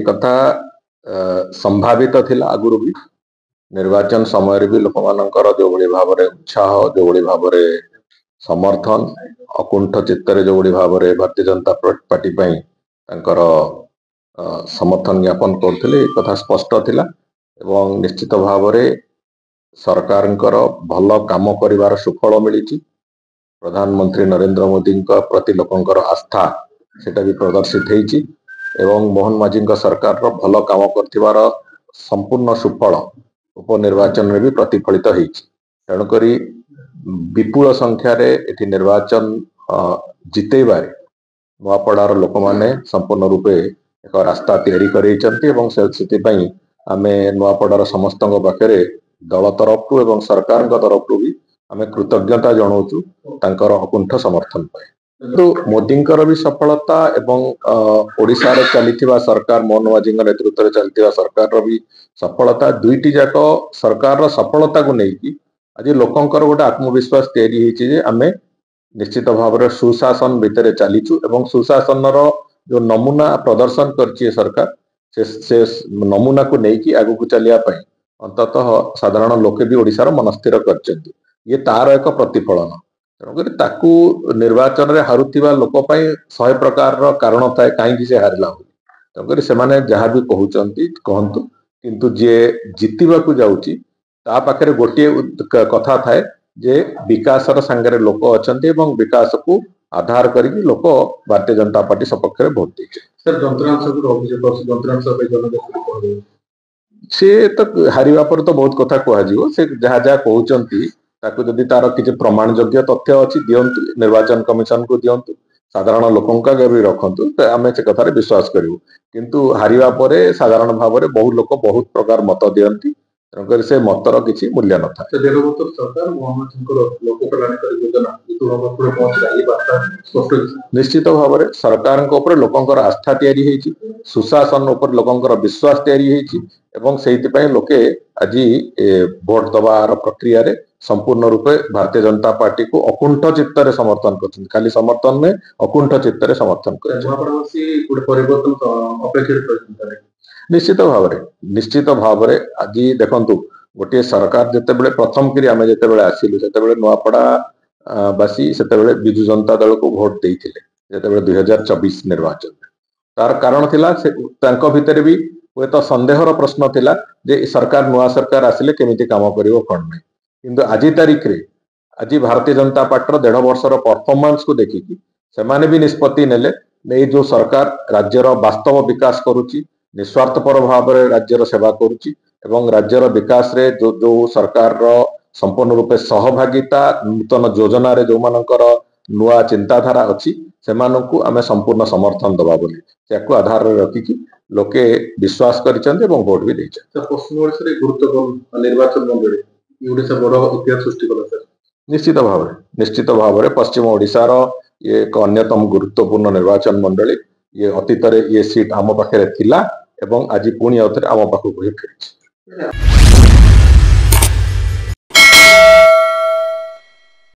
कथा संभावित थिला आगुरु भी निर्वाचन समय भी लोक मानकर जो भली भाव रे उत्साह जो भली भाव रे समर्थन अकुंठ चित्तरे जो भली भाव रे भारतीय जनता पार्टी पई तांकर समर्थन ज्ञापन करथिले कथा स्पष्ट थिला एवं निश्चित भाव रे सरकारंकर भल काम करिवार सुफल मिलिछि। प्रधानमंत्री नरेंद्र मोदी प्रति लोकंकर आस्था सेटा भी प्रदर्शित हेछि एवं मोहन माझी सरकार भल काम कर संपूर्ण सुफल उपनिर्वाचन में भी प्रतिफलित होती। तेणुक विपुल संख्यार ये निर्वाचन जितेबार नुआपड़ार लोक मैंने संपूर्ण रूपे एक रास्ता या आम नुआपड़ार समस्त पाखे दल तरफ एवं सरकार तरफ भी आम कृतज्ञता जनाऊँ तांकर अकुंठ समर्थन पाए। तो मोदी भी सफलता एवं ओडिशा रे चलीथिबा सरकार मोहन माझी नेतृत्व में चलती सरकार भी सफलता दुईटी जाक सरकार सफलता को लेकिन आज लोकंकर गोटे आत्मविश्वास तैयारी आम निश्चित भाव में सुशासन भितर चलीचु एवं सुशासन जो नमूना प्रदर्शन कर सरकार से नमूना को लेकिन आगु को चलिया अंततः साधारण लोके भी ओडिशार मनस्थिर कर ये तार एक प्रतिफलन। ताकू निर्वाचन रे हारुथिबा लोक पई 100 प्रकार कारण थाए कहीं से हारला तेणुक से जहाँ भी कहतु किंतु जे जितवा को जाऊँगी ता पाखे गोटे कथा थाए जे विकास सांगे लोक अच्छा विकास को आधार करके लोक भारतीय जनता पार्टी सपक्ष में भोट दे सी तो हारिबा पर तो बहुत कथा कह से जहाँ जहाँ कहते ताकू जदि तार किसी प्रमाण योग्य तथ्य अच्छी दिंतु निर्वाचन कमिशन को दिंतु साधारण लोकों भी रखु तो आम से कथार विश्वास करूँ किंतु हारिबा परे साधारण भाव में बहुत लोग बहुत प्रकार मत दियंती तेणुक से मतर किसी मूल्य न था। निश्चित भाव में सरकार लोकंर आस्था तैयारी सुशासन उपर लोकंर विश्वास तैयारी लोके आज भोट दबार प्रक्रिया रे संपूर्ण रूपे भारतीय जनता पार्टी को अकुंठ चित्तर समर्थन कर खाली समर्थन में अकुंठ चित्तर समर्थन कर निश्चित भाव में आज देखु गोटे सरकार जिते बड़े प्रथम करी आम जिते आसिलु से नुआपड़ा बासी से विजु जनता दल को भोट देते 2024 निर्वाचन तार कारण थिला भितर भी हुए तो संदेहर प्रश्न थिला जे सरकार नुआ सरकार आसिले केमिति काम करिवो कोन नै किंतु आज तारीख रे आज भारतीय जनता पार्टी 1.5 वर्षर परफॉर्मेंस को देखिकी सेमाने भी निष्पत्ति नेले नहीं जो सरकार राज्यर वास्तव विकास करुच्ची निस्वार्थपर भाव में राज्यर सेवा करुच्ची एवं राज्यर विकास रे जो सरकार संपूर्ण रूपे सहभागिता नूतन योजना रे जो मानकर नुआ चिंताधारा अच्छी से आम संपूर्ण समर्थन दबा बोली से आधार रखिकी लोके विश्वास कर वोट भी देते। निर्वाचन निश्चित भाव में पश्चिम ओडिशार ये एक अन्यतम गुरुत्वपूर्ण निर्वाचन मंडली ये अतीत ये सीट आम पाखे थिला एवं आज पुणी आम पाखक ही फेरी।